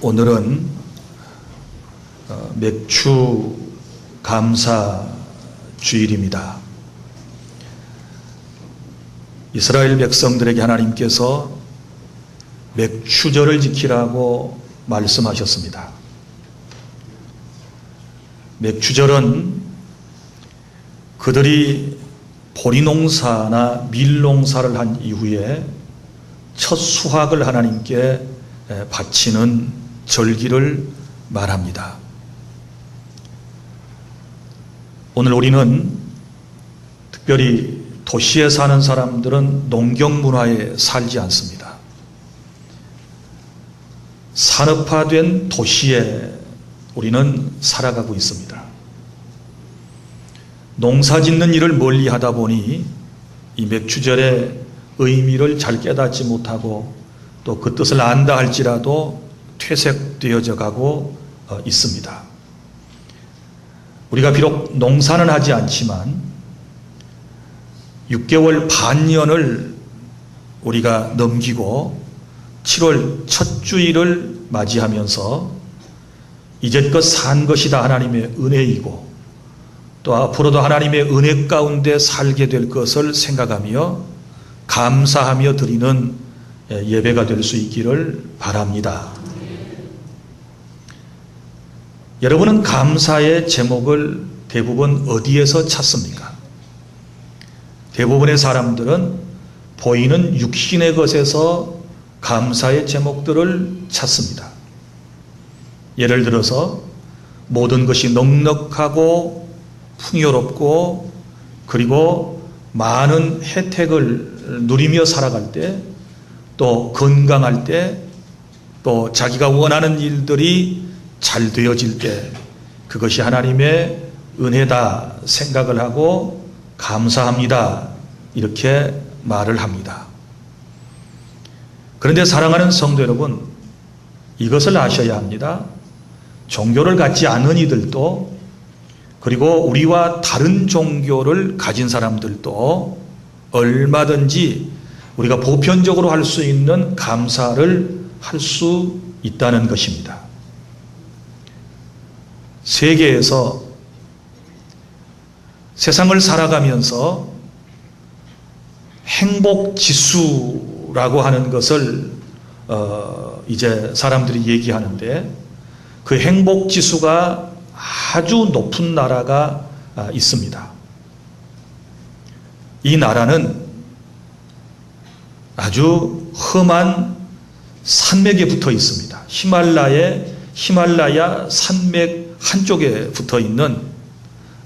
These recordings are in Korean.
오늘은 맥주 감사 주일입니다. 이스라엘 백성들에게 하나님께서 맥주절을 지키라고 말씀하셨습니다. 맥주절은 그들이 보리농사나 밀농사를 한 이후에 첫 수확을 하나님께 바치는 절기를 말합니다. 오늘 우리는 특별히 도시에 사는 사람들은 농경 문화에 살지 않습니다. 산업화된 도시에 우리는 살아가고 있습니다. 농사 짓는 일을 멀리 하다 보니 이 맥주절의 의미를 잘 깨닫지 못하고 또 그 뜻을 안다 할지라도 퇴색되어져 가고 있습니다. 우리가 비록 농사는 하지 않지만 6개월 반년을 우리가 넘기고 7월 첫 주일을 맞이하면서 이제껏 산 것이 다 하나님의 은혜이고 또 앞으로도 하나님의 은혜 가운데 살게 될 것을 생각하며 감사하며 드리는 예배가 될 수 있기를 바랍니다. 여러분은 감사의 제목을 대부분 어디에서 찾습니까? 대부분의 사람들은 보이는 육신의 것에서 감사의 제목들을 찾습니다. 예를 들어서 모든 것이 넉넉하고 풍요롭고 그리고 많은 혜택을 누리며 살아갈 때, 또 건강할 때, 또 자기가 원하는 일들이 잘 되어질 때 그것이 하나님의 은혜다 생각을 하고 감사합니다 이렇게 말을 합니다. 그런데 사랑하는 성도 여러분, 이것을 아셔야 합니다. 종교를 갖지 않은 이들도 그리고 우리와 다른 종교를 가진 사람들도 얼마든지 우리가 보편적으로 할 수 있는 감사를 할 수 있다는 것입니다. 세계에서 세상을 살아가면서 행복 지수라고 하는 것을 이제 사람들이 얘기하는데 그 행복 지수가 아주 높은 나라가 있습니다. 이 나라는 아주 험한 산맥에 붙어 있습니다. 히말라야 산맥 한쪽에 붙어 있는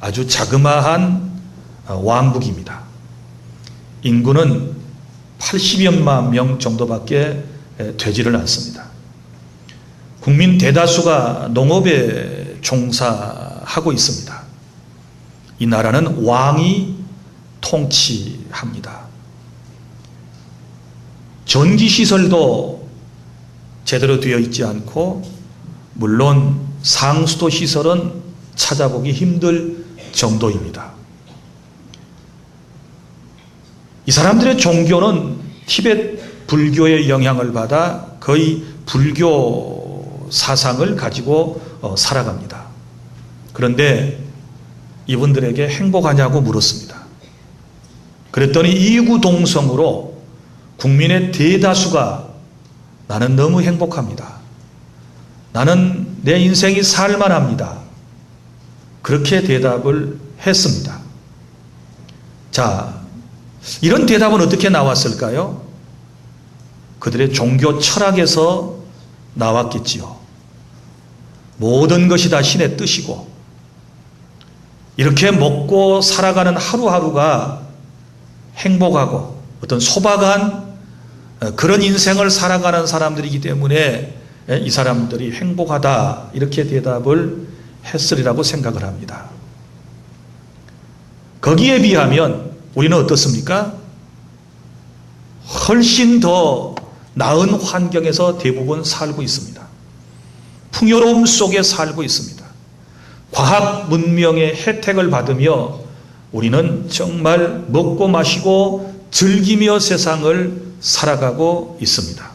아주 자그마한 왕국입니다. 인구는 80여만 명 정도밖에 되지를 않습니다. 국민 대다수가 농업에 종사하고 있습니다. 이 나라는 왕이 통치합니다. 전기시설도 제대로 되어 있지 않고 물론 상수도 시설은 찾아보기 힘들 정도입니다. 이 사람들의 종교는 티베트 불교의 영향을 받아 거의 불교 사상을 가지고 살아갑니다. 그런데 이분들에게 행복하냐고 물었습니다. 그랬더니 이구동성으로 국민의 대다수가 나는 너무 행복합니다. 나는 내 인생이 살만합니다. 그렇게 대답을 했습니다. 자, 이런 대답은 어떻게 나왔을까요? 그들의 종교 철학에서 나왔겠지요. 모든 것이 다 신의 뜻이고 이렇게 먹고 살아가는 하루하루가 행복하고 어떤 소박한 그런 인생을 살아가는 사람들이기 때문에 이 사람들이 행복하다 이렇게 대답을 했으리라고 생각을 합니다. 거기에 비하면 우리는 어떻습니까? 훨씬 더 나은 환경에서 대부분 살고 있습니다. 풍요로움 속에 살고 있습니다. 과학 문명의 혜택을 받으며 우리는 정말 먹고 마시고 즐기며 세상을 살아가고 있습니다.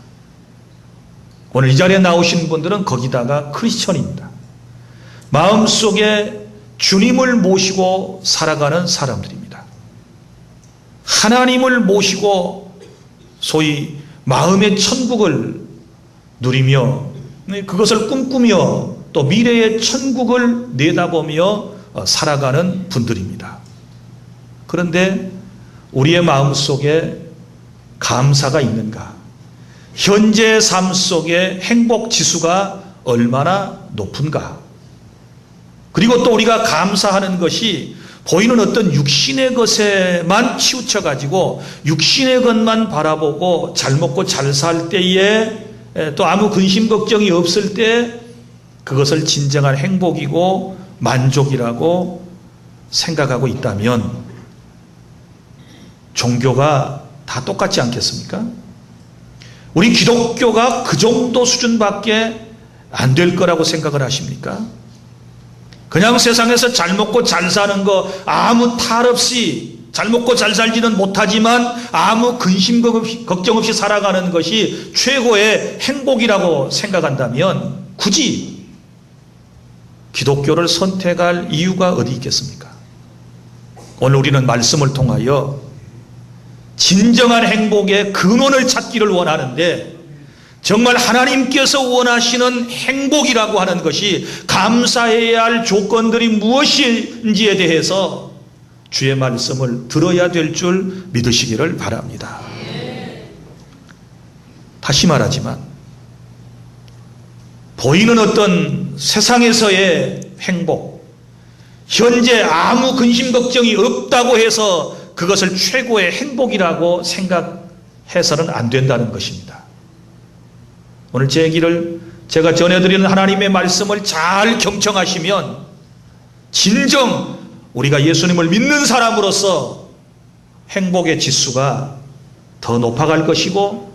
오늘 이 자리에 나오신 분들은 거기다가 크리스천입니다. 마음속에 주님을 모시고 살아가는 사람들입니다. 하나님을 모시고 소위 마음의 천국을 누리며 그것을 꿈꾸며 또 미래의 천국을 내다보며 살아가는 분들입니다. 그런데 우리의 마음속에 감사가 있는가? 현재의 삶 속에 행복 지수가 얼마나 높은가? 그리고 또 우리가 감사하는 것이 보이는 어떤 육신의 것에만 치우쳐 가지고 육신의 것만 바라보고 잘 먹고 잘 살 때에 또 아무 근심 걱정이 없을 때 그것을 진정한 행복이고 만족이라고 생각하고 있다면 종교가 다 똑같지 않겠습니까? 우리 기독교가 그 정도 수준밖에 안 될 거라고 생각을 하십니까? 그냥 세상에서 잘 먹고 잘 사는 거 아무 탈 없이 잘 먹고 잘 살지는 못하지만 아무 근심 걱정 없이 살아가는 것이 최고의 행복이라고 생각한다면 굳이 기독교를 선택할 이유가 어디 있겠습니까? 오늘 우리는 말씀을 통하여 진정한 행복의 근원을 찾기를 원하는데 정말 하나님께서 원하시는 행복이라고 하는 것이 감사해야 할 조건들이 무엇인지에 대해서 주의 말씀을 들어야 될 줄 믿으시기를 바랍니다. 다시 말하지만 보이는 어떤 세상에서의 행복, 현재 아무 근심 걱정이 없다고 해서 그것을 최고의 행복이라고 생각해서는 안 된다는 것입니다. 오늘 제 얘기를 제가 전해드리는 하나님의 말씀을 잘 경청하시면 진정 우리가 예수님을 믿는 사람으로서 행복의 지수가 더 높아갈 것이고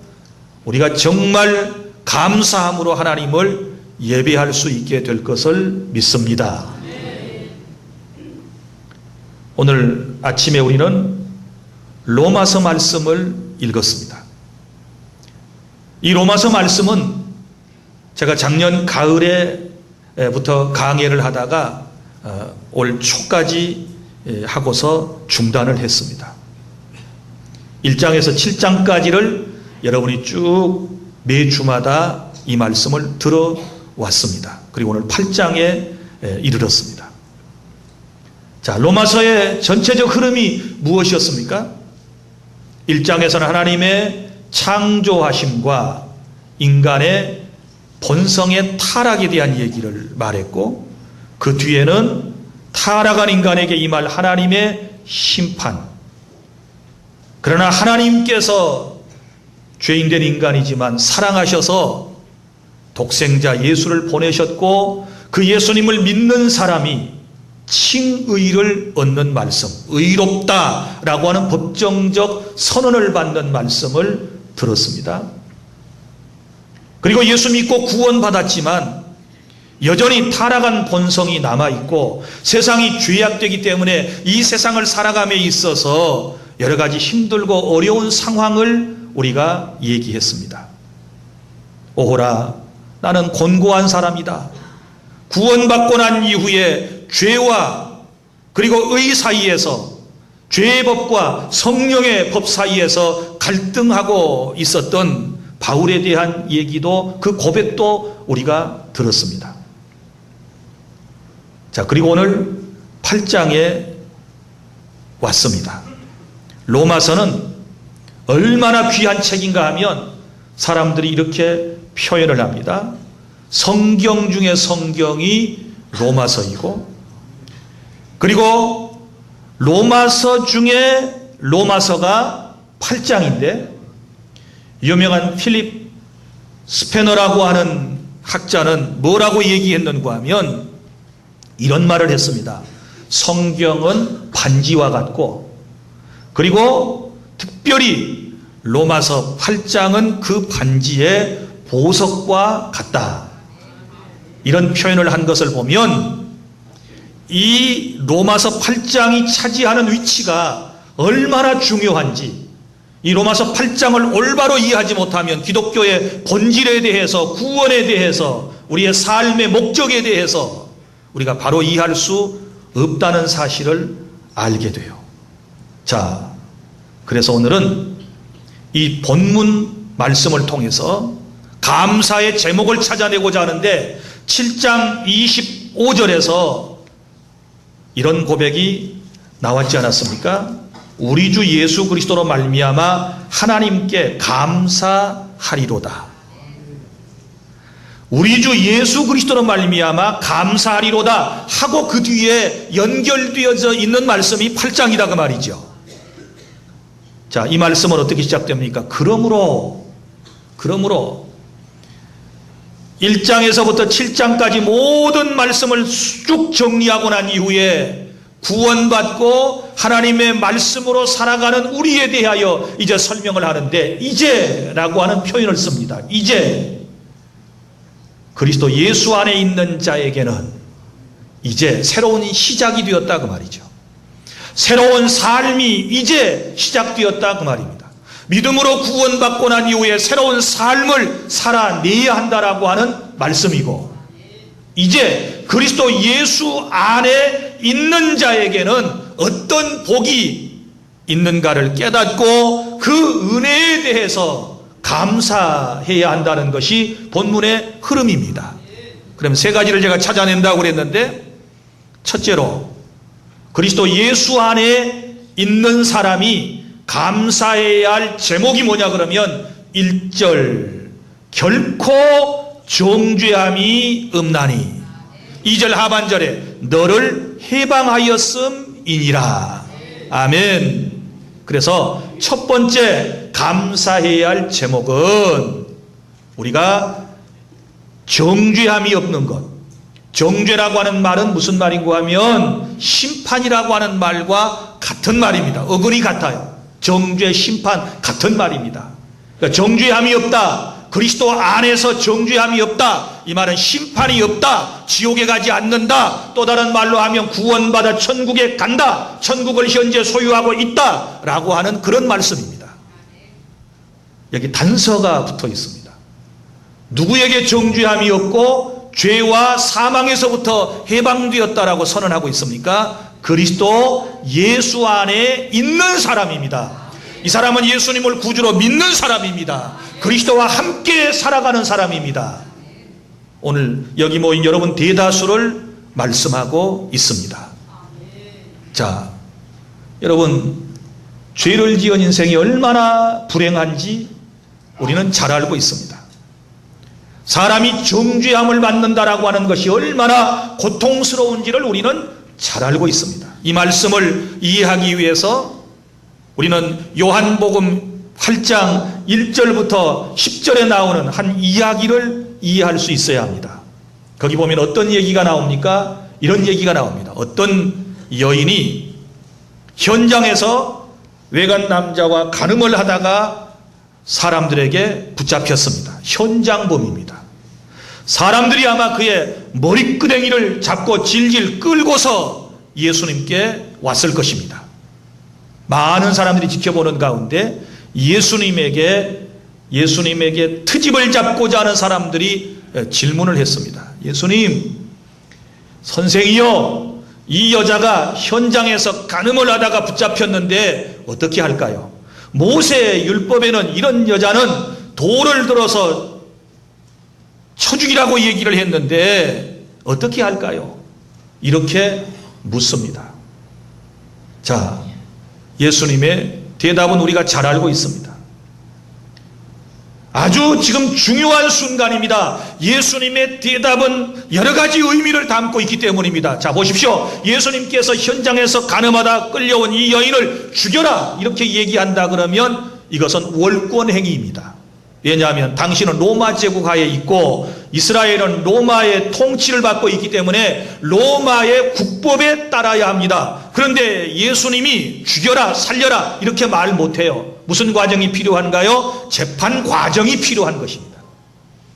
우리가 정말 감사함으로 하나님을 예배할 수 있게 될 것을 믿습니다. 오늘 아침에 우리는 로마서 말씀을 읽었습니다. 이 로마서 말씀은 제가 작년 가을에부터 강해를 하다가 올 초까지 하고서 중단을 했습니다. 1장에서 7장까지를 여러분이 쭉 매주마다 이 말씀을 들어왔습니다. 그리고 오늘 8장에 이르렀습니다. 자, 로마서의 전체적 흐름이 무엇이었습니까? 1장에서는 하나님의 창조하심과 인간의 본성의 타락에 대한 얘기를 말했고 그 뒤에는 타락한 인간에게 임할 하나님의 심판. 그러나 하나님께서 죄인된 인간이지만 사랑하셔서 독생자 예수를 보내셨고 그 예수님을 믿는 사람이 칭의를 얻는 말씀, 의롭다라고 하는 법정적 선언을 받는 말씀을 들었습니다. 그리고 예수 믿고 구원받았지만 여전히 타락한 본성이 남아있고 세상이 죄악되기 때문에 이 세상을 살아감에 있어서 여러 가지 힘들고 어려운 상황을 우리가 얘기했습니다. 오호라, 나는 곤고한 사람이다. 구원받고 난 이후에 죄와 그리고 의 사이에서 죄의 법과 성령의 법 사이에서 갈등하고 있었던 바울에 대한 얘기도 그 고백도 우리가 들었습니다. 자, 그리고 오늘 8장에 왔습니다. 로마서는 얼마나 귀한 책인가 하면 사람들이 이렇게 표현을 합니다. 성경 중에 성경이 로마서이고 그리고 로마서 중에 로마서가 8장인데 유명한 필립 스페너라고 하는 학자는 뭐라고 얘기했는가 하면 이런 말을 했습니다. 성경은 반지와 같고 그리고 특별히 로마서 8장은 그 반지의 보석과 같다. 이런 표현을 한 것을 보면 이 로마서 8장이 차지하는 위치가 얼마나 중요한지 이 로마서 8장을 올바로 이해하지 못하면 기독교의 본질에 대해서, 구원에 대해서, 우리의 삶의 목적에 대해서 우리가 바로 이해할 수 없다는 사실을 알게 돼요. 자, 그래서 오늘은 이 본문 말씀을 통해서 감사의 제목을 찾아내고자 하는데 7장 25절에서 이런 고백이 나왔지 않았습니까? 우리 주 예수 그리스도로 말미암아 하나님께 감사하리로다. 우리 주 예수 그리스도로 말미암아 감사하리로다 하고 그 뒤에 연결되어져 있는 말씀이 8장이다 그 말이죠. 자, 이 말씀은 어떻게 시작됩니까? 그러므로 1장에서부터 7장까지 모든 말씀을 쭉 정리하고 난 이후에 구원받고 하나님의 말씀으로 살아가는 우리에 대하여 이제 설명을 하는데, 이제라고 하는 표현을 씁니다. 이제 그리스도 예수 안에 있는 자에게는 이제 새로운 시작이 되었다 그 말이죠. 새로운 삶이 이제 시작되었다 그 말입니다. 믿음으로 구원받고 난 이후에 새로운 삶을 살아내야 한다라고 하는 말씀이고, 이제 그리스도 예수 안에 있는 자에게는 어떤 복이 있는가를 깨닫고 그 은혜에 대해서 감사해야 한다는 것이 본문의 흐름입니다. 그럼 세 가지를 제가 찾아낸다고 그랬는데, 첫째로 그리스도 예수 안에 있는 사람이 감사해야 할 제목이 뭐냐 그러면 1절 결코 정죄함이 없나니, 2절 하반절에 너를 해방하였음이니라. 아멘. 그래서 첫 번째 감사해야 할 제목은 우리가 정죄함이 없는 것. 정죄라고 하는 말은 무슨 말인고 하면 심판이라고 하는 말과 같은 말입니다. 어근이 같아요. 정죄, 심판 같은 말입니다. 그러니까 정죄함이 없다. 그리스도 안에서 정죄함이 없다. 이 말은 심판이 없다. 지옥에 가지 않는다. 또 다른 말로 하면 구원받아 천국에 간다. 천국을 현재 소유하고 있다. 라고 하는 그런 말씀입니다. 여기 단서가 붙어 있습니다. 누구에게 정죄함이 없고 죄와 사망에서부터 해방되었다라고 선언하고 있습니까? 그리스도 예수 안에 있는 사람입니다. 이 사람은 예수님을 구주로 믿는 사람입니다. 그리스도와 함께 살아가는 사람입니다. 오늘 여기 모인 여러분 대다수를 말씀하고 있습니다. 자, 여러분 죄를 지은 인생이 얼마나 불행한지 우리는 잘 알고 있습니다. 사람이 정죄함을 받는다라고 하는 것이 얼마나 고통스러운지를 우리는 잘 알고 있습니다. 이 말씀을 이해하기 위해서 우리는 요한복음 8장 1절부터 10절에 나오는 한 이야기를 이해할 수 있어야 합니다. 거기 보면 어떤 얘기가 나옵니까? 이런 얘기가 나옵니다. 어떤 여인이 현장에서 외간 남자와 간음을 하다가 사람들에게 붙잡혔습니다. 현장범입니다. 사람들이 아마 그의 머리끄댕이를 잡고 질질 끌고서 예수님께 왔을 것입니다. 많은 사람들이 지켜보는 가운데 예수님에게 트집을 잡고자 하는 사람들이 질문을 했습니다. 예수님, 선생이요, 이 여자가 현장에서 간음을 하다가 붙잡혔는데 어떻게 할까요? 모세 율법에는 이런 여자는 돌을 들어서 쳐 죽이라고 얘기를 했는데 어떻게 할까요? 이렇게 묻습니다. 자, 예수님의 대답은 우리가 잘 알고 있습니다. 아주 지금 중요한 순간입니다. 예수님의 대답은 여러 가지 의미를 담고 있기 때문입니다. 자, 보십시오. 예수님께서 현장에서 간음하다 끌려온 이 여인을 죽여라 이렇게 얘기한다 그러면 이것은 월권 행위입니다. 왜냐하면 당신은 로마 제국 하에 있고 이스라엘은 로마의 통치를 받고 있기 때문에 로마의 국법에 따라야 합니다. 그런데 예수님이 죽여라 살려라 이렇게 말 못해요. 무슨 과정이 필요한가요? 재판 과정이 필요한 것입니다.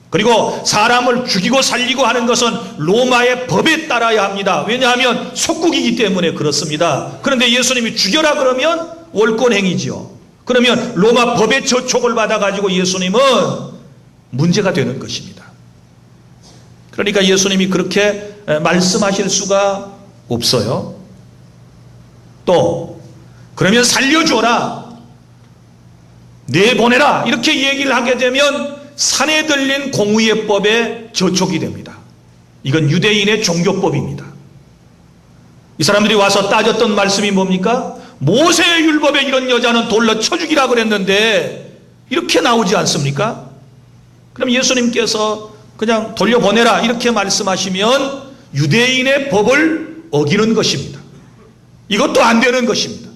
그리고 사람을 죽이고 살리고 하는 것은 로마의 법에 따라야 합니다. 왜냐하면 속국이기 때문에 그렇습니다. 그런데 예수님이 죽여라 그러면 월권 행위지요. 그러면 로마 법의 저촉을 받아가지고 예수님은 문제가 되는 것입니다. 그러니까 예수님이 그렇게 말씀하실 수가 없어요. 또 그러면 살려주어라, 내보내라 이렇게 얘기를 하게 되면 산에 들린 공의회법에 저촉이 됩니다. 이건 유대인의 종교법입니다. 이 사람들이 와서 따졌던 말씀이 뭡니까? 모세의 율법에 이런 여자는 돌로 쳐 죽이라 그랬는데 이렇게 나오지 않습니까? 그럼 예수님께서 그냥 돌려보내라 이렇게 말씀하시면 유대인의 법을 어기는 것입니다. 이것도 안 되는 것입니다.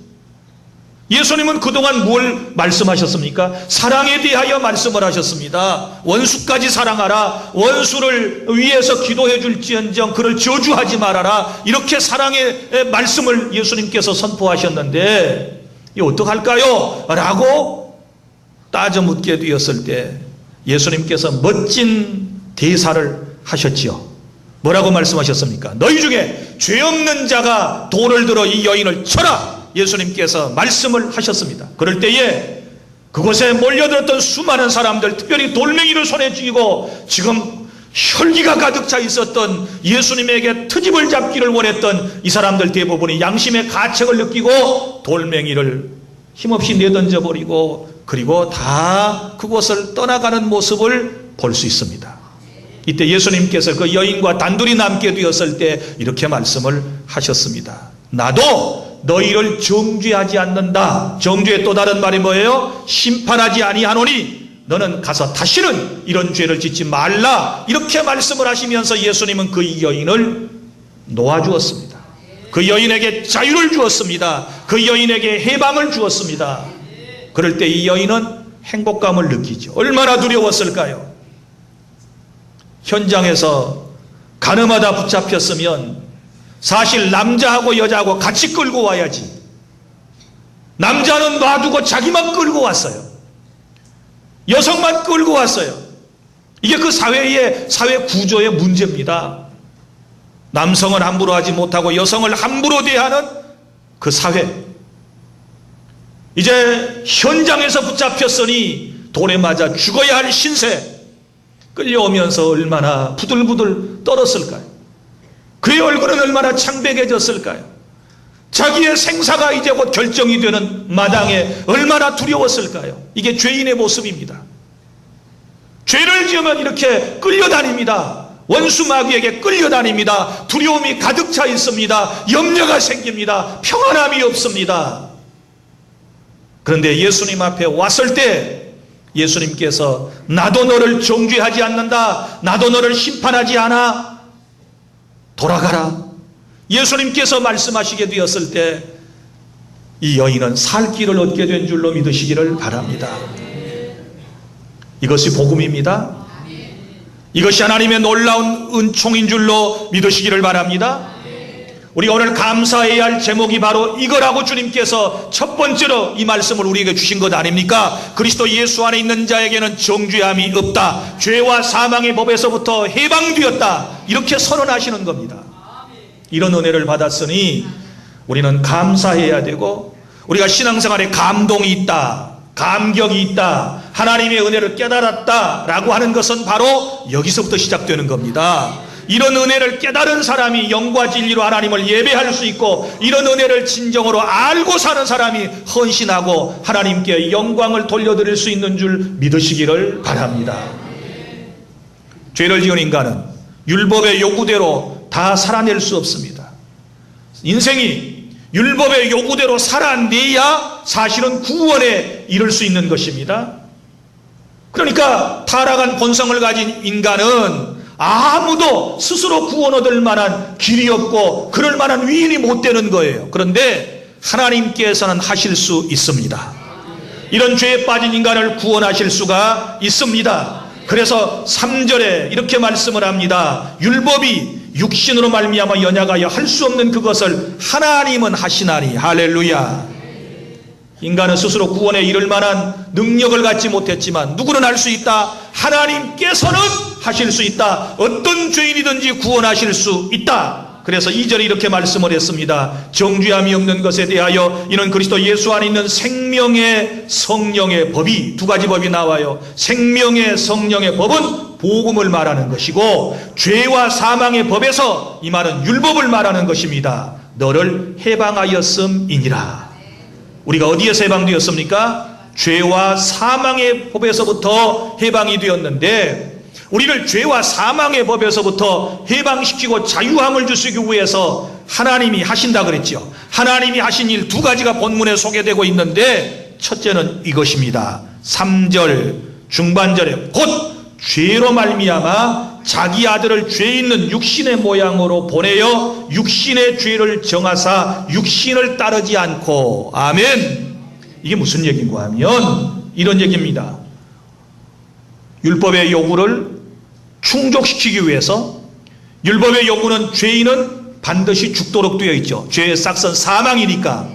예수님은 그동안 뭘 말씀하셨습니까? 사랑에 대하여 말씀을 하셨습니다. 원수까지 사랑하라, 원수를 위해서 기도해 줄지언정 그를 저주하지 말아라, 이렇게 사랑의 말씀을 예수님께서 선포하셨는데 이 어떡할까요? 라고 따져 묻게 되었을 때 예수님께서 멋진 대사를 하셨지요. 뭐라고 말씀하셨습니까? 너희 중에 죄 없는 자가 돌을 들어 이 여인을 쳐라, 예수님께서 말씀을 하셨습니다. 그럴 때에 그곳에 몰려들었던 수많은 사람들, 특별히 돌멩이를 손에 쥐고 지금 혈기가 가득 차 있었던, 예수님에게 트집을 잡기를 원했던 이 사람들 대부분이 양심의 가책을 느끼고 돌멩이를 힘없이 내던져 버리고 그리고 다 그곳을 떠나가는 모습을 볼 수 있습니다. 이때 예수님께서 그 여인과 단둘이 남게 되었을 때 이렇게 말씀을 하셨습니다. 나도 너희를 정죄하지 않는다. 정죄의 또 다른 말이 뭐예요? 심판하지 아니하노니 너는 가서 다시는 이런 죄를 짓지 말라, 이렇게 말씀을 하시면서 예수님은 그 여인을 놓아주었습니다. 그 여인에게 자유를 주었습니다. 그 여인에게 해방을 주었습니다. 그럴 때 이 여인은 행복감을 느끼죠. 얼마나 두려웠을까요? 현장에서 가늠하다 붙잡혔으면 사실 남자하고 여자하고 같이 끌고 와야지, 남자는 놔두고 자기만 끌고 왔어요. 여성만 끌고 왔어요. 이게 그 사회 구조의 문제입니다. 남성을 함부로 하지 못하고 여성을 함부로 대하는 그 사회. 이제 현장에서 붙잡혔으니 돌에 맞아 죽어야 할 신세, 끌려오면서 얼마나 부들부들 떨었을까요? 그의 얼굴은 얼마나 창백해졌을까요? 자기의 생사가 이제 곧 결정이 되는 마당에 얼마나 두려웠을까요? 이게 죄인의 모습입니다. 죄를 지으면 이렇게 끌려다닙니다. 원수 마귀에게 끌려다닙니다. 두려움이 가득 차 있습니다. 염려가 생깁니다. 평안함이 없습니다. 그런데 예수님 앞에 왔을 때 예수님께서 나도 너를 정죄하지 않는다, 나도 너를 심판하지 않아, 돌아가라, 예수님께서 말씀하시게 되었을 때 이 여인은 살 길을 얻게 된 줄로 믿으시기를 바랍니다. 이것이 복음입니다. 이것이 하나님의 놀라운 은총인 줄로 믿으시기를 바랍니다. 우리가 오늘 감사해야 할 제목이 바로 이거라고 주님께서 첫 번째로 이 말씀을 우리에게 주신 것 아닙니까? 그리스도 예수 안에 있는 자에게는 정죄함이 없다, 죄와 사망의 법에서부터 해방되었다, 이렇게 선언하시는 겁니다. 이런 은혜를 받았으니 우리는 감사해야 되고, 우리가 신앙생활에 감동이 있다, 감격이 있다, 하나님의 은혜를 깨달았다 라고 하는 것은 바로 여기서부터 시작되는 겁니다. 이런 은혜를 깨달은 사람이 영과 진리로 하나님을 예배할 수 있고, 이런 은혜를 진정으로 알고 사는 사람이 헌신하고 하나님께 영광을 돌려드릴 수 있는 줄 믿으시기를 바랍니다. 죄를 지은 인간은 율법의 요구대로 다 살아낼 수 없습니다. 인생이 율법의 요구대로 살아내야 사실은 구원에 이를 수 있는 것입니다. 그러니까 타락한 본성을 가진 인간은 아무도 스스로 구원 얻을 만한 길이 없고 그럴 만한 위인이 못 되는 거예요. 그런데 하나님께서는 하실 수 있습니다. 이런 죄에 빠진 인간을 구원하실 수가 있습니다. 그래서 3절에 이렇게 말씀을 합니다. 율법이 육신으로 말미암아 연약하여 할 수 없는 그것을 하나님은 하시나니. 할렐루야. 인간은 스스로 구원에 이를 만한 능력을 갖지 못했지만 누구는 할 수 있다. 하나님께서는 하실 수 있다. 어떤 죄인이든지 구원하실 수 있다. 그래서 2절에 이렇게 말씀을 했습니다. 정죄함이 없는 것에 대하여 이는 그리스도 예수 안에 있는 생명의 성령의 법이, 두 가지 법이 나와요. 생명의 성령의 법은 복음을 말하는 것이고, 죄와 사망의 법에서 이 말은 율법을 말하는 것입니다. 너를 해방하였음이니라. 우리가 어디에서 해방되었습니까? 죄와 사망의 법에서부터 해방이 되었는데, 우리를 죄와 사망의 법에서부터 해방시키고 자유함을 주시기 위해서 하나님이 하신다 그랬죠. 하나님이 하신 일 두 가지가 본문에 소개되고 있는데, 첫째는 이것입니다. 3절 중반절에 곧 죄로 말미암아 자기 아들을 죄 있는 육신의 모양으로 보내어 육신의 죄를 정하사 육신을 따르지 않고. 아멘. 이게 무슨 얘기인가 하면 이런 얘기입니다. 율법의 요구를 충족시키기 위해서, 율법의 요구는 죄인은 반드시 죽도록 되어 있죠. 죄의 싹은 사망이니까.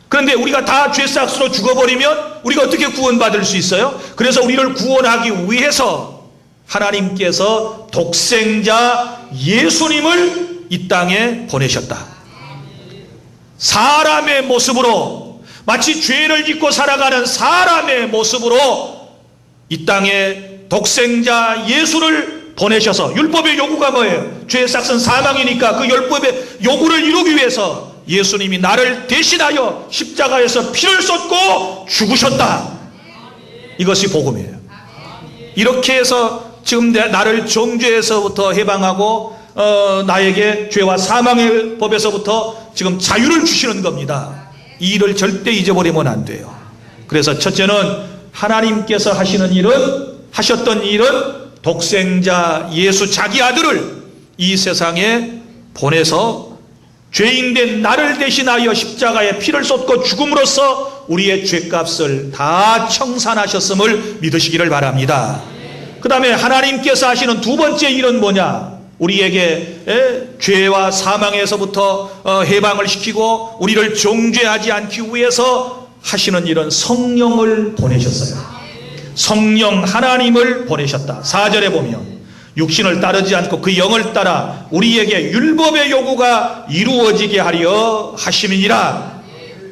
그런데 우리가 다 죄 싹으로 죽어버리면 우리가 어떻게 구원받을 수 있어요? 그래서 우리를 구원하기 위해서 하나님께서 독생자 예수님을 이 땅에 보내셨다. 사람의 모습으로, 마치 죄를 짓고 살아가는 사람의 모습으로 이 땅에 독생자 예수를 보내셔서, 율법의 요구가 뭐예요? 죄의 싹은 사망이니까 그 율법의 요구를 이루기 위해서 예수님이 나를 대신하여 십자가에서 피를 쏟고 죽으셨다. 이것이 복음이에요. 이렇게 해서 지금 나를 정죄에서부터 해방하고 나에게 죄와 사망의 법에서부터 지금 자유를 주시는 겁니다. 이 일을 절대 잊어버리면 안 돼요. 그래서 첫째는 하나님께서 하셨던 일은 독생자 예수 자기 아들을 이 세상에 보내서 죄인된 나를 대신하여 십자가에 피를 쏟고 죽음으로써 우리의 죄값을 다 청산하셨음을 믿으시기를 바랍니다. 그 다음에 하나님께서 하시는 두 번째 일은 뭐냐? 우리에게 죄와 사망에서부터 해방을 시키고 우리를 정죄하지 않기 위해서 하시는 일은 성령을 보내셨어요. 성령 하나님을 보내셨다. 4절에 보면 육신을 따르지 않고 그 영을 따라 우리에게 율법의 요구가 이루어지게 하려 하심이니라.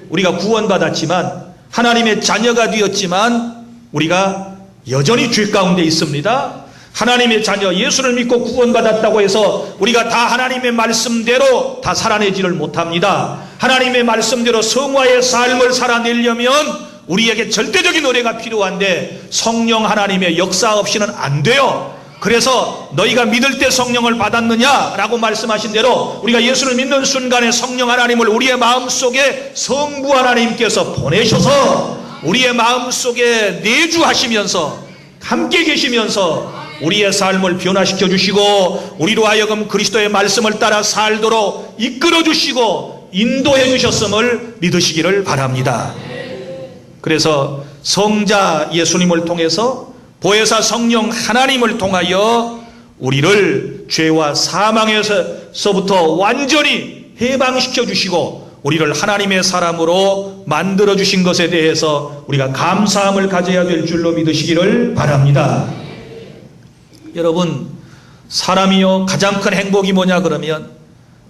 우리가 구원받았지만, 하나님의 자녀가 되었지만 우리가 여전히 죄 가운데 있습니다. 하나님의 자녀 예수를 믿고 구원받았다고 해서 우리가 다 하나님의 말씀대로 다 살아내지를 못합니다. 하나님의 말씀대로 성화의 삶을 살아내려면 우리에게 절대적인 은혜가 필요한데 성령 하나님의 역사 없이는 안 돼요. 그래서 너희가 믿을 때 성령을 받았느냐라고 말씀하신 대로 우리가 예수를 믿는 순간에 성령 하나님을 우리의 마음속에 성부 하나님께서 보내셔서 우리의 마음속에 내주하시면서 함께 계시면서 우리의 삶을 변화시켜 주시고 우리로 하여금 그리스도의 말씀을 따라 살도록 이끌어 주시고 인도해 주셨음을 믿으시기를 바랍니다. 그래서 성자 예수님을 통해서 보혜사 성령 하나님을 통하여 우리를 죄와 사망에서부터 완전히 해방시켜 주시고 우리를 하나님의 사람으로 만들어 주신 것에 대해서 우리가 감사함을 가져야 될 줄로 믿으시기를 바랍니다. 여러분, 사람이요 가장 큰 행복이 뭐냐 그러면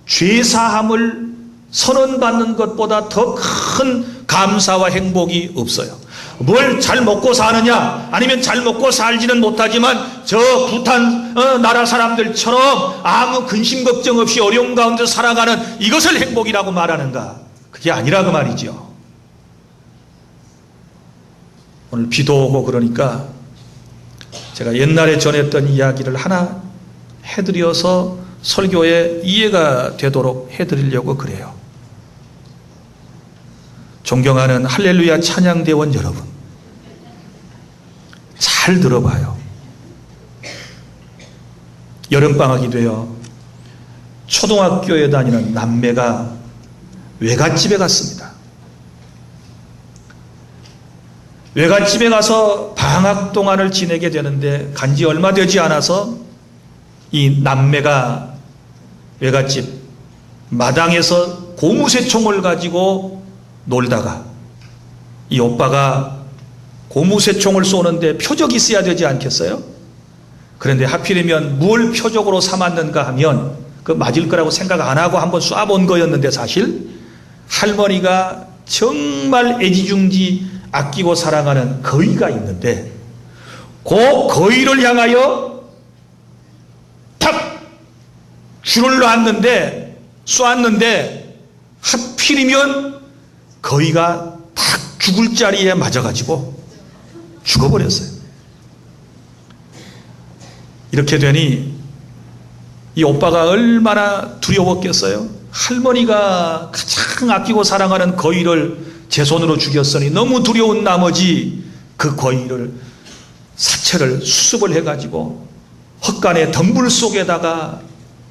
죄사함을 선언받는 것보다 더 큰 감사와 행복이 없어요. 뭘 잘 먹고 사느냐, 아니면 잘 먹고 살지는 못하지만 저 부탄 나라 사람들처럼 아무 근심 걱정 없이 어려움 가운데 살아가는 이것을 행복이라고 말하는가? 그게 아니라 그 말이죠. 오늘 비도 오고 그러니까 제가 옛날에 전했던 이야기를 하나 해드려서 설교에 이해가 되도록 해드리려고 그래요. 존경하는 할렐루야 찬양대원 여러분, 잘 들어봐요. 여름방학이 되어 초등학교에 다니는 남매가 외갓집에 갔습니다. 외갓집에 가서 방학 동안을 지내게 되는데 간지 얼마 되지 않아서 이 남매가 외갓집 마당에서 고무새총을 가지고 놀다가 이 오빠가 고무새총을 쏘는데 표적이 있어야 되지 않겠어요? 그런데 하필이면 뭘 표적으로 삼았는가 하면 그 맞을 거라고 생각 안 하고 한번 쏴본 거였는데 사실 할머니가 정말 애지중지 아끼고 사랑하는 거위가 있는데 그 거위를 향하여 탁 줄을 놨는데 쏘았는데 하필이면 거위가 탁 죽을 자리에 맞아가지고 죽어버렸어요. 이렇게 되니 이 오빠가 얼마나 두려웠겠어요. 할머니가 가장 아끼고 사랑하는 거위를 제 손으로 죽였으니 너무 두려운 나머지 그 거위를 사체를 수습을 해가지고 헛간의 덤불 속에다가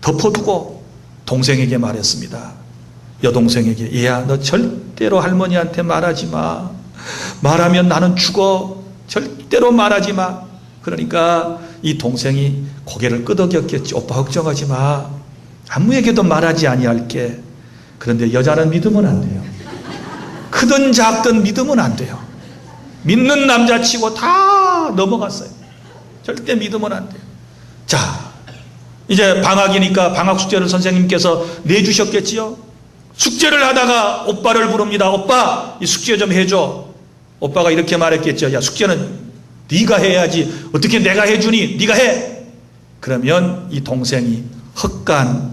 덮어두고 동생에게 말했습니다. 여동생에게, 얘야 너 절대로 할머니한테 말하지 마. 말하면 나는 죽어. 절대로 말하지 마. 그러니까 이 동생이 고개를 끄덕였겠지. 오빠 걱정하지 마. 아무에게도 말하지 아니할게. 그런데 여자는 믿으면 안 돼요. 크든 작든 믿으면 안 돼요. 믿는 남자치고 다 넘어갔어요. 절대 믿으면 안 돼요. 자, 이제 방학이니까 방학 숙제를 선생님께서 내주셨겠지요. 숙제를 하다가 오빠를 부릅니다. 오빠 이 숙제 좀 해줘. 오빠가 이렇게 말했겠죠. 야, 숙제는 네가 해야지. 어떻게 내가 해주니? 네가 해. 그러면 이 동생이 헛간,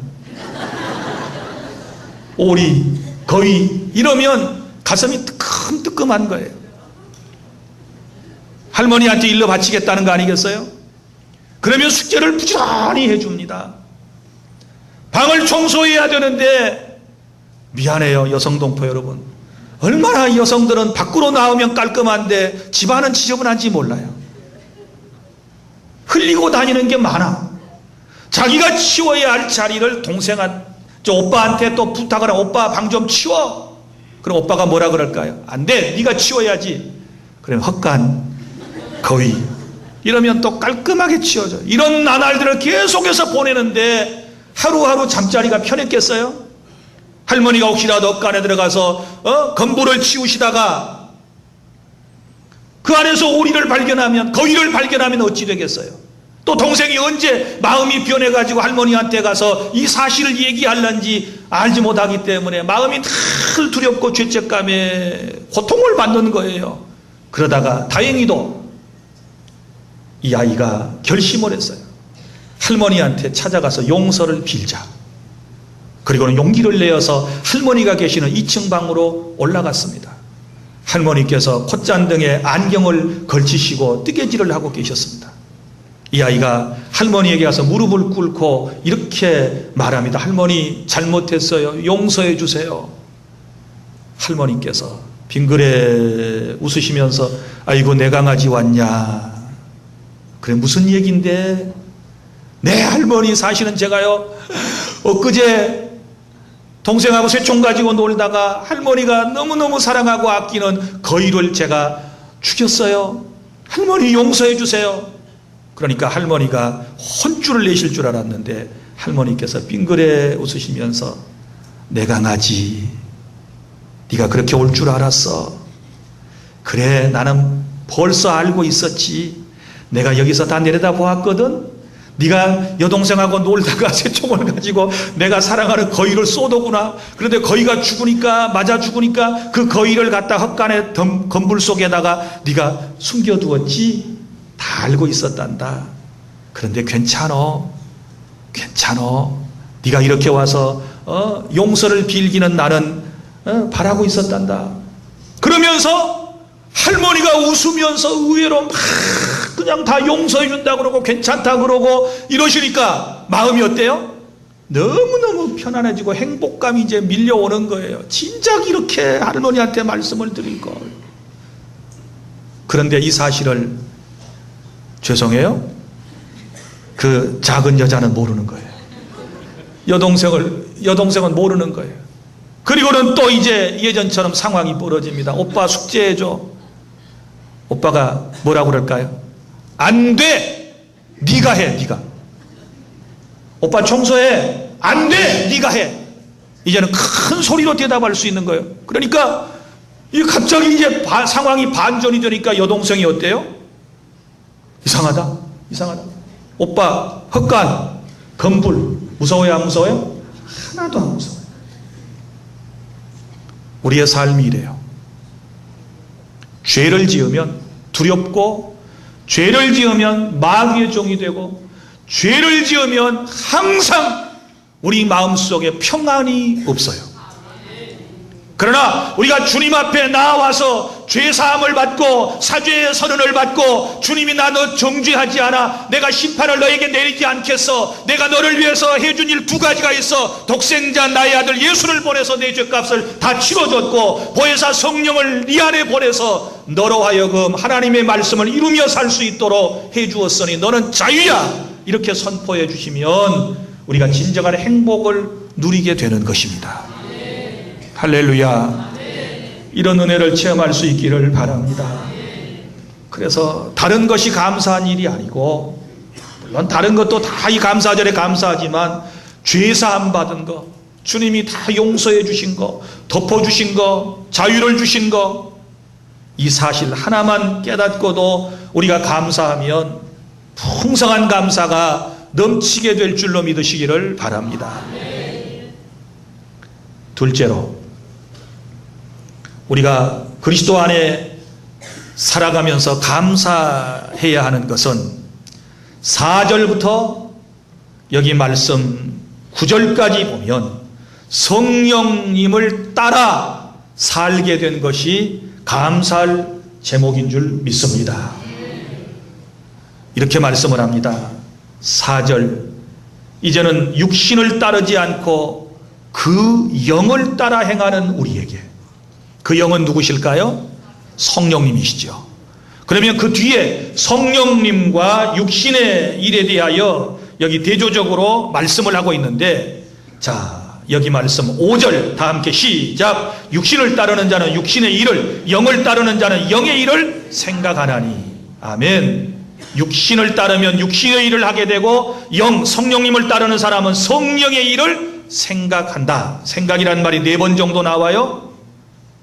오리, 거위 이러면 가슴이 뜨끔뜨끔한 거예요. 할머니한테 일러 바치겠다는 거 아니겠어요? 그러면 숙제를 부지런히 해줍니다. 방을 청소해야 되는데 미안해요, 여성동포 여러분. 얼마나 여성들은 밖으로 나오면 깔끔한데 집안은 지저분한지 몰라요. 흘리고 다니는 게 많아. 자기가 치워야 할 자리를 저 오빠한테 또 부탁을 하고, 오빠 방 좀 치워. 그럼 오빠가 뭐라 그럴까요? 안 돼, 네가 치워야지. 그럼 헛간, 거위 이러면 또 깔끔하게 치워져. 이런 나날들을 계속해서 보내는데 하루하루 잠자리가 편했겠어요? 할머니가 혹시라도 헛간에 들어가서 건물을 치우시다가 그 안에서 오리를 발견하면, 거위를 발견하면 어찌 되겠어요? 또 동생이 언제 마음이 변해가지고 할머니한테 가서 이 사실을 얘기할런지 알지 못하기 때문에 마음이 늘 두렵고 죄책감에 고통을 받는 거예요. 그러다가 다행히도 이 아이가 결심을 했어요. 할머니한테 찾아가서 용서를 빌자. 그리고는 용기를 내어서 할머니가 계시는 2층 방으로 올라갔습니다. 할머니께서 콧잔등에 안경을 걸치시고 뜨개질을 하고 계셨습니다. 이 아이가 할머니에게 가서 무릎을 꿇고 이렇게 말합니다. 할머니 잘못했어요. 용서해 주세요. 할머니께서 빙그레 웃으시면서 아이고 내 강아지 왔냐. 그래 무슨 얘기인데? 네 할머니 사실은 제가요 엊그제 동생하고 새총 가지고 놀다가 할머니가 너무너무 사랑하고 아끼는 거위를 제가 죽였어요. 할머니 용서해 주세요. 그러니까 할머니가 혼쭐을 내실 줄 알았는데 할머니께서 빙그레 웃으시면서 내 강아지 네가 그렇게 올 줄 알았어. 그래 나는 벌써 알고 있었지. 내가 여기서 다 내려다 보았거든. 네가 여동생하고 놀다가 새총을 가지고 내가 사랑하는 거위를 쏘더구나. 그런데 거위가 죽으니까, 맞아 죽으니까 그 거위를 갖다 헛간에 건물 속에다가 네가 숨겨두었지. 다 알고 있었단다. 그런데 괜찮어. 네가 이렇게 와서 용서를 빌기는 나는 바라고 있었단다. 그러면서 할머니가 웃으면서 의외로 막 그냥 다 용서해 준다 그러고 괜찮다 그러고 이러시니까 마음이 어때요? 너무너무 편안해지고 행복감이 이제 밀려오는 거예요. 진작 이렇게 할머니한테 말씀을 드릴 걸. 그런데 이 사실을 죄송해요, 그 작은 여자는 모르는 거예요. 여동생은 모르는 거예요. 그리고는 또 이제 예전처럼 상황이 벌어집니다. 오빠 숙제해줘. 오빠가 뭐라고 그럴까요? 안 돼! 네가 해, 네가. 오빠 청소해. 안 돼! 네가 해. 이제는 큰 소리로 대답할 수 있는 거예요. 그러니까 갑자기 이제 상황이 반전이 되니까 여동생이 어때요? 이상하다. 오빠 헛간, 건불 무서워요, 안 무서워요? 하나도 안 무서워요. 우리의 삶이 이래요. 죄를 지으면 두렵고, 죄를 지으면 마귀의 종이 되고, 죄를 지으면 항상 우리 마음속에 평안이 없어요. 그러나 우리가 주님 앞에 나와서 죄사함을 받고 사죄의 선언을 받고, 주님이 나 너 정죄하지 않아, 내가 심판을 너에게 내리지 않겠어, 내가 너를 위해서 해준 일 2가지가 있어, 독생자 나의 아들 예수를 보내서 내 죄값을 다 치러줬고, 보혜사 성령을 네 안에 보내서 너로 하여금 하나님의 말씀을 이루며 살 수 있도록 해주었으니 너는 자유야, 이렇게 선포해 주시면 우리가 진정한 행복을 누리게 되는 것입니다. 할렐루야. 이런 은혜를 체험할 수 있기를 바랍니다. 그래서 다른 것이 감사한 일이 아니고, 물론 다른 것도 다 이 감사절에 감사하지만, 죄사함 받은 것, 주님이 다 용서해 주신 것, 덮어주신 것, 자유를 주신 것, 이 사실 하나만 깨닫고도 우리가 감사하면 풍성한 감사가 넘치게 될 줄로 믿으시기를 바랍니다. 둘째로, 우리가 그리스도 안에 살아가면서 감사해야 하는 것은 4절부터 여기 말씀 9절까지 보면 성령님을 따라 살게 된 것이 감사할 제목인 줄 믿습니다. 이렇게 말씀을 합니다. 4절, 이제는 육신을 따르지 않고 그 영을 따라 행하는 우리에게, 그 영은 누구실까요? 성령님이시죠. 그러면 그 뒤에 성령님과 육신의 일에 대하여 여기 대조적으로 말씀을 하고 있는데, 자, 여기 말씀 5절 다 함께 시작. 육신을 따르는 자는 육신의 일을, 영을 따르는 자는 영의 일을 생각하나니. 아멘. 육신을 따르면 육신의 일을 하게 되고, 성령님을 따르는 사람은 성령의 일을 생각한다. 생각이라는 말이 4번 정도 나와요.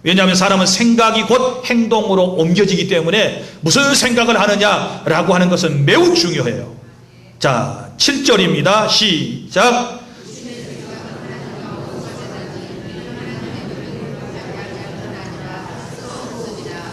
왜냐하면 사람은 생각이 곧 행동으로 옮겨지기 때문에 무슨 생각을 하느냐라고 하는 것은 매우 중요해요. 자, 7절입니다. 시작.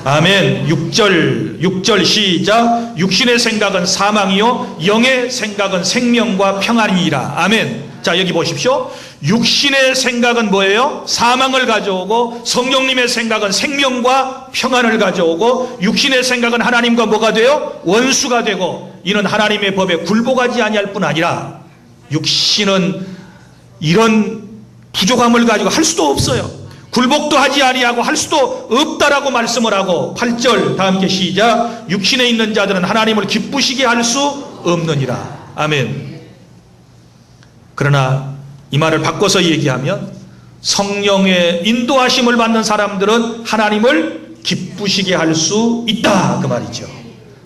아멘. 6절 시작. 육신의 생각은 사망이요 영의 생각은 생명과 평안이니라. 아멘. 자, 여기 보십시오. 육신의 생각은 뭐예요? 사망을 가져오고, 성령님의 생각은 생명과 평안을 가져오고, 육신의 생각은 하나님과 뭐가 돼요? 원수가 되고, 이는 하나님의 법에 굴복하지 아니할 뿐 아니라, 육신은 이런 부족함을 가지고 할 수도 없어요. 굴복도 하지 아니하고 할 수도 없다라고 말씀을 하고, 8절 다 함께 시작. 육신에 있는 자들은 하나님을 기쁘시게 할 수 없느니라. 아멘. 그러나 이 말을 바꿔서 얘기하면, 성령의 인도하심을 받는 사람들은 하나님을 기쁘시게 할 수 있다, 그 말이죠.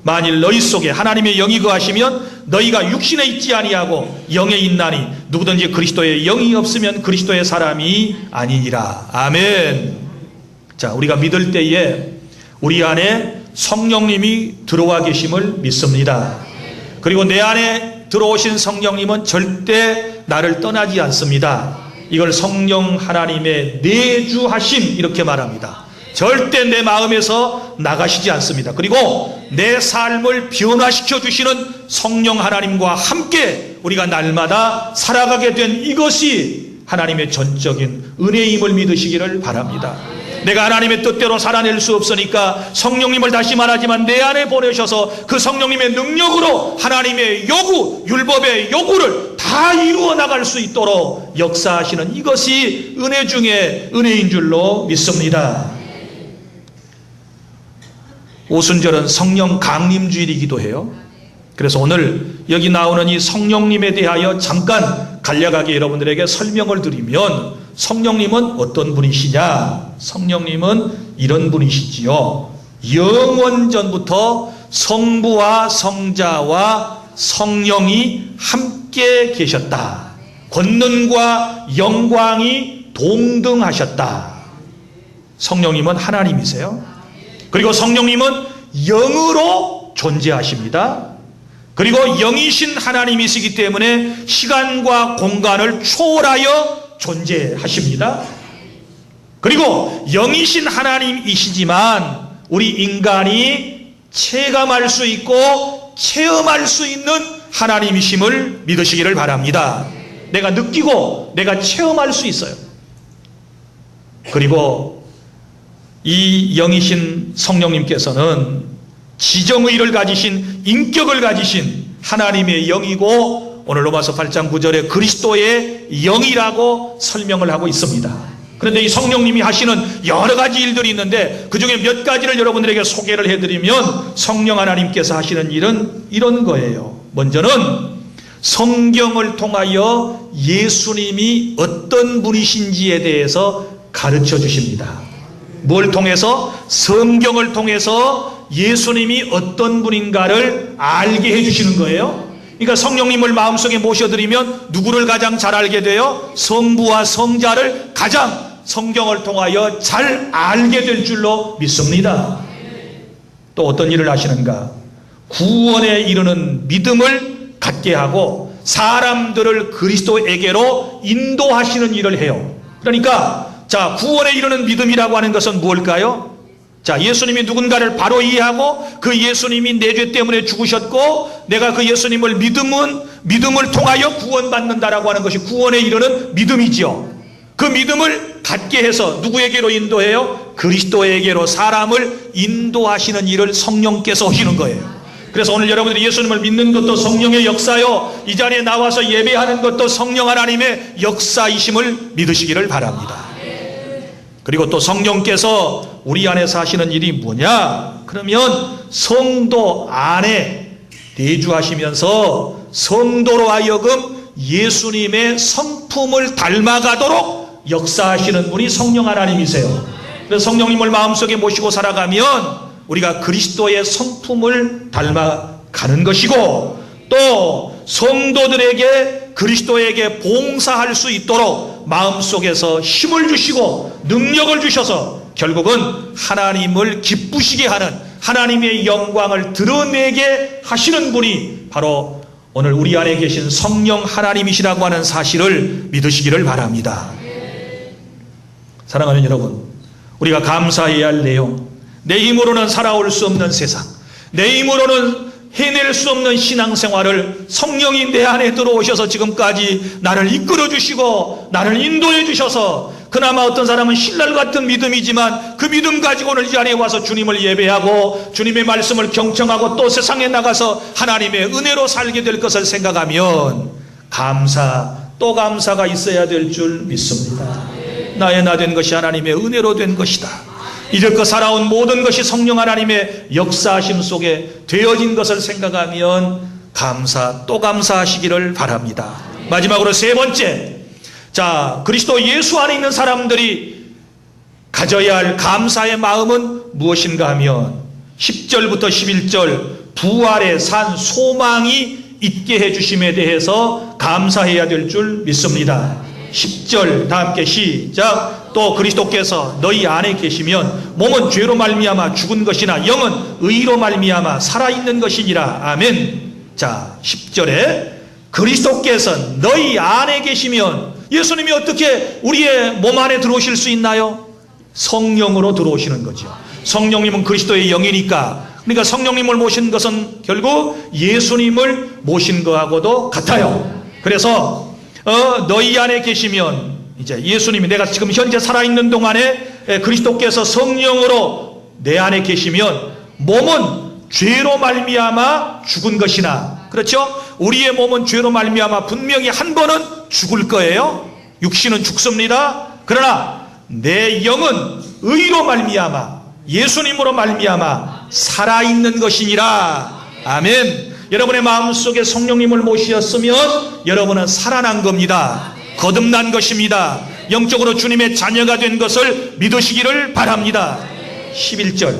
만일 너희 속에 하나님의 영이 거하시면 너희가 육신에 있지 아니하고 영에 있나니, 누구든지 그리스도의 영이 없으면 그리스도의 사람이 아니니라. 아멘. 자, 우리가 믿을 때에 우리 안에 성령님이 들어와 계심을 믿습니다. 그리고 내 안에 들어오신 성령님은 절대 나를 떠나지 않습니다. 이걸 성령 하나님의 내주하심 이렇게 말합니다. 절대 내 마음에서 나가시지 않습니다. 그리고 내 삶을 변화시켜 주시는 성령 하나님과 함께 우리가 날마다 살아가게 된 이것이 하나님의 전적인 은혜임을 믿으시기를 바랍니다. 내가 하나님의 뜻대로 살아낼 수 없으니까 성령님을 다시 말하지만 내 안에 보내셔서 그 성령님의 능력으로 하나님의 요구, 율법의 요구를 다 이루어 나갈 수 있도록 역사하시는 이것이 은혜 중에 은혜인 줄로 믿습니다. 오순절은 성령 강림주일이기도 해요. 그래서 오늘 여기 나오는 이 성령님에 대하여 잠깐 간략하게 여러분들에게 설명을 드리면, 성령님은 어떤 분이시냐? 성령님은 이런 분이시지요. 영원전부터 성부와 성자와 성령이 함께 계셨다. 권능과 영광이 동등하셨다. 성령님은 하나님이세요. 그리고 성령님은 영으로 존재하십니다. 그리고 영이신 하나님이시기 때문에 시간과 공간을 초월하여 존재하십니다. 그리고 영이신 하나님이시지만 우리 인간이 체감할 수 있고 체험할 수 있는 하나님이심을 믿으시기를 바랍니다. 내가 느끼고 내가 체험할 수 있어요. 그리고 이 영이신 성령님께서는 지정의를 가지신, 인격을 가지신 하나님의 영이고 오늘 로마서 8장 9절에 그리스도의 영이라고 설명을 하고 있습니다. 그런데 이 성령님이 하시는 여러 가지 일들이 있는데 그 중에 몇 가지를 여러분들에게 소개를 해드리면 성령 하나님께서 하시는 일은 이런 거예요. 먼저는 성경을 통하여 예수님이 어떤 분이신지에 대해서 가르쳐 주십니다. 뭘 통해서? 성경을 통해서 예수님이 어떤 분인가를 알게 해주시는 거예요. 그러니까 성령님을 마음속에 모셔드리면 누구를 가장 잘 알게 돼요? 성부와 성자를 가장 성경을 통하여 잘 알게 될 줄로 믿습니다. 또 어떤 일을 하시는가? 구원에 이르는 믿음을 갖게 하고 사람들을 그리스도에게로 인도하시는 일을 해요. 그러니까 자, 구원에 이르는 믿음이라고 하는 것은 무엇일까요? 자, 예수님이 누군가를 바로 이해하고 그 예수님이 내 죄 때문에 죽으셨고 내가 그 예수님을 믿음을 통하여 구원받는다라고 하는 것이 구원에 이르는 믿음이지요. 그 믿음을 갖게 해서 누구에게로 인도해요? 그리스도에게로 사람을 인도하시는 일을 성령께서 하시는 거예요. 그래서 오늘 여러분들이 예수님을 믿는 것도 성령의 역사요, 이 자리에 나와서 예배하는 것도 성령 하나님의 역사이심을 믿으시기를 바랍니다. 그리고 또 성령께서 우리 안에서 하시는 일이 뭐냐? 그러면 성도 안에 내주하시면서 성도로 하여금 예수님의 성품을 닮아가도록 역사하시는 분이 성령 하나님이세요. 그래서 성령님을 마음속에 모시고 살아가면 우리가 그리스도의 성품을 닮아가는 것이고 또 성도들에게 그리스도에게 봉사할 수 있도록 마음속에서 힘을 주시고 능력을 주셔서 결국은 하나님을 기쁘시게 하는 하나님의 영광을 드러내게 하시는 분이 바로 오늘 우리 안에 계신 성령 하나님이시라고 하는 사실을 믿으시기를 바랍니다. 사랑하는 여러분, 우리가 감사해야 할 내용, 내 힘으로는 살아올 수 없는 세상, 내 힘으로는 해낼 수 없는 신앙생활을 성령이 내 안에 들어오셔서 지금까지 나를 이끌어 주시고 나를 인도해 주셔서 그나마 어떤 사람은 신랄 같은 믿음이지만 그 믿음 가지고 오늘 이 자리에 와서 주님을 예배하고 주님의 말씀을 경청하고 또 세상에 나가서 하나님의 은혜로 살게 될 것을 생각하면 감사 또 감사가 있어야 될 줄 믿습니다. 나의 나 된 것이 하나님의 은혜로 된 것이다. 이제껏 살아온 모든 것이 성령 하나님의 역사하심 속에 되어진 것을 생각하면 감사 또 감사하시기를 바랍니다. 마지막으로 세 번째, 자, 그리스도 예수 안에 있는 사람들이 가져야 할 감사의 마음은 무엇인가 하면 10절부터 11절 부활의 산 소망이 있게 해주심에 대해서 감사해야 될 줄 믿습니다. 10절 다 함께 시작. 또 그리스도께서 너희 안에 계시면 몸은 죄로 말미암아 죽은 것이나 영은 의로 말미암아 살아있는 것이니라. 아멘. 자, 10절에 그리스도께서 너희 안에 계시면 예수님이 어떻게 우리의 몸 안에 들어오실 수 있나요? 성령으로 들어오시는 거죠. 성령님은 그리스도의 영이니까, 그러니까 성령님을 모신 것은 결국 예수님을 모신 것하고도 같아요. 그래서 너희 안에 계시면 이제 예수님이 내가 지금 현재 살아있는 동안에 그리스도께서 성령으로 내 안에 계시면 몸은 죄로 말미암아 죽은 것이나, 그렇죠? 우리의 몸은 죄로 말미암아 분명히 한 번은 죽을 거예요. 육신은 죽습니다. 그러나 내 영은 의로 말미암아 예수님으로 말미암아 살아있는 것이니라. 아멘. 여러분의 마음속에 성령님을 모시었으면 여러분은 살아난 겁니다. 거듭난 것입니다. 영적으로 주님의 자녀가 된 것을 믿으시기를 바랍니다. 11절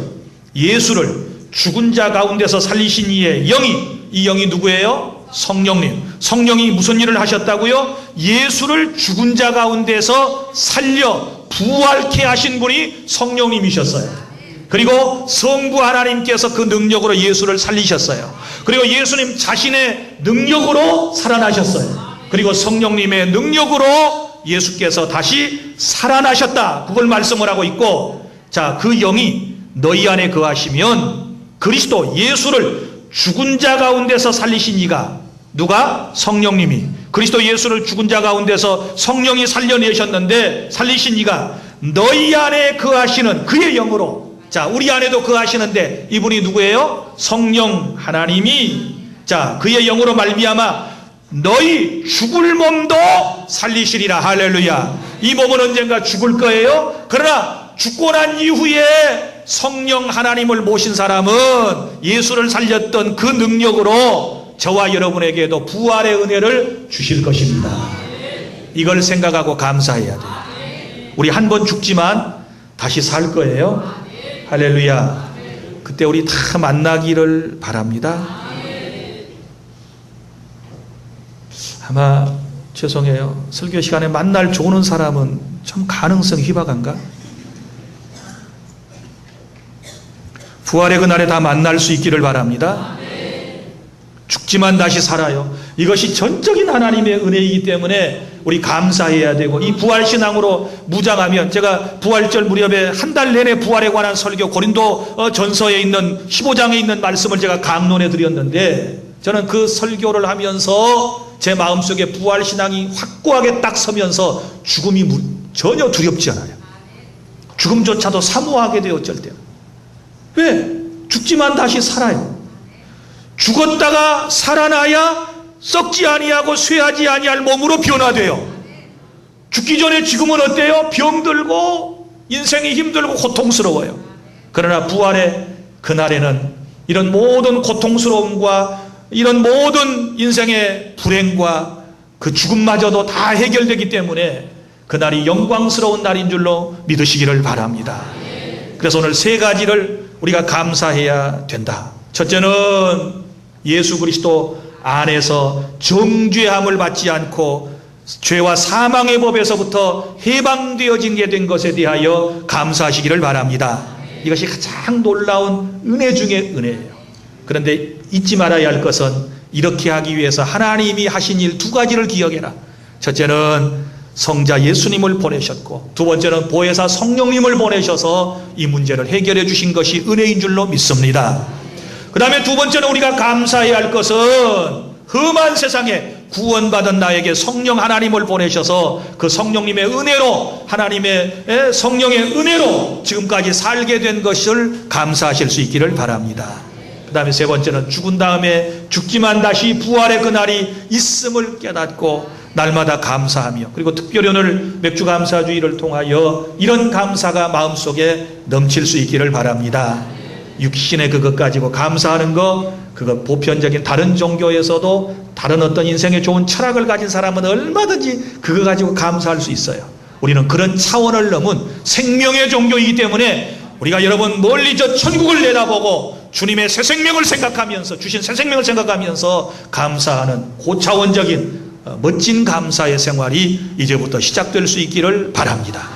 예수를 죽은 자 가운데서 살리신 이의 영이, 이 영이 누구예요? 성령님. 성령이 무슨 일을 하셨다고요? 예수를 죽은 자 가운데서 살려 부활케 하신 분이 성령님이셨어요. 그리고 성부 하나님께서 그 능력으로 예수를 살리셨어요. 그리고 예수님 자신의 능력으로 살아나셨어요. 그리고 성령님의 능력으로 예수께서 다시 살아나셨다. 그걸 말씀을 하고 있고, 자, 그 영이 너희 안에 거하시면 그리스도 예수를 죽은 자 가운데서 살리신 이가, 누가? 성령님이 그리스도 예수를 죽은 자 가운데서 성령이 살려내셨는데 살리신 이가 너희 안에 거하시는 그의 영으로, 자, 우리 안에도 거하시는데 이분이 누구예요? 성령 하나님이, 자, 그의 영으로 말미암아 너희 죽을 몸도 살리시리라. 할렐루야. 이 몸은 언젠가 죽을 거예요. 그러나 죽고 난 이후에 성령 하나님을 모신 사람은 예수를 살렸던 그 능력으로 저와 여러분에게도 부활의 은혜를 주실 것입니다. 이걸 생각하고 감사해야 돼요. 우리 한 번 죽지만 다시 살 거예요. 할렐루야. 그때 우리 다 만나기를 바랍니다. 아마 죄송해요, 설교 시간에 만날 좋은 사람은 좀 가능성이 희박한가? 부활의 그날에 다 만날 수 있기를 바랍니다. 죽지만 다시 살아요. 이것이 전적인 하나님의 은혜이기 때문에 우리 감사해야 되고, 이 부활신앙으로 무장하면, 제가 부활절 무렵에 한 달 내내 부활에 관한 설교, 고린도 전서에 있는 15장에 있는 말씀을 제가 강론해 드렸는데, 저는 그 설교를 하면서 제 마음속에 부활신앙이 확고하게 딱 서면서 죽음이 전혀 두렵지 않아요. 죽음조차도 사모하게 돼요. 어쩔 때는. 왜? 죽지만 다시 살아요. 죽었다가 살아나야 썩지 아니하고 쇠하지 아니할 몸으로 변화돼요. 죽기 전에 지금은 어때요? 병들고 인생이 힘들고 고통스러워요. 그러나 부활의 그날에는 이런 모든 고통스러움과 이런 모든 인생의 불행과 그 죽음마저도 다 해결되기 때문에 그날이 영광스러운 날인 줄로 믿으시기를 바랍니다. 그래서 오늘 세 가지를 우리가 감사해야 된다. 첫째는 예수 그리스도 안에서 정죄함을 받지 않고 죄와 사망의 법에서부터 해방되어진 게 된 것에 대하여 감사하시기를 바랍니다. 이것이 가장 놀라운 은혜 중의 은혜예요. 그런데 잊지 말아야 할 것은, 이렇게 하기 위해서 하나님이 하신 일 두 가지를 기억해라. 첫째는 성자 예수님을 보내셨고, 두 번째는 보혜사 성령님을 보내셔서 이 문제를 해결해 주신 것이 은혜인 줄로 믿습니다. 그 다음에 두 번째는 우리가 감사해야 할 것은 험한 세상에 구원받은 나에게 성령 하나님을 보내셔서 그 성령님의 은혜로, 하나님의 성령의 은혜로 지금까지 살게 된 것을 감사하실 수 있기를 바랍니다. 그 다음에 세 번째는 죽은 다음에 죽지만 다시 부활의 그날이 있음을 깨닫고 날마다 감사하며, 그리고 특별히 오늘 맥주감사주의를 통하여 이런 감사가 마음속에 넘칠 수 있기를 바랍니다. 육신의 그것 가지고 감사하는 거, 그거 보편적인 다른 종교에서도 다른 어떤 인생의 좋은 철학을 가진 사람은 얼마든지 그거 가지고 감사할 수 있어요. 우리는 그런 차원을 넘은 생명의 종교이기 때문에 우리가 여러분 멀리 저 천국을 내다보고 주님의 새 생명을 생각하면서, 주신 새 생명을 생각하면서 감사하는 고차원적인 멋진 감사의 생활이 이제부터 시작될 수 있기를 바랍니다.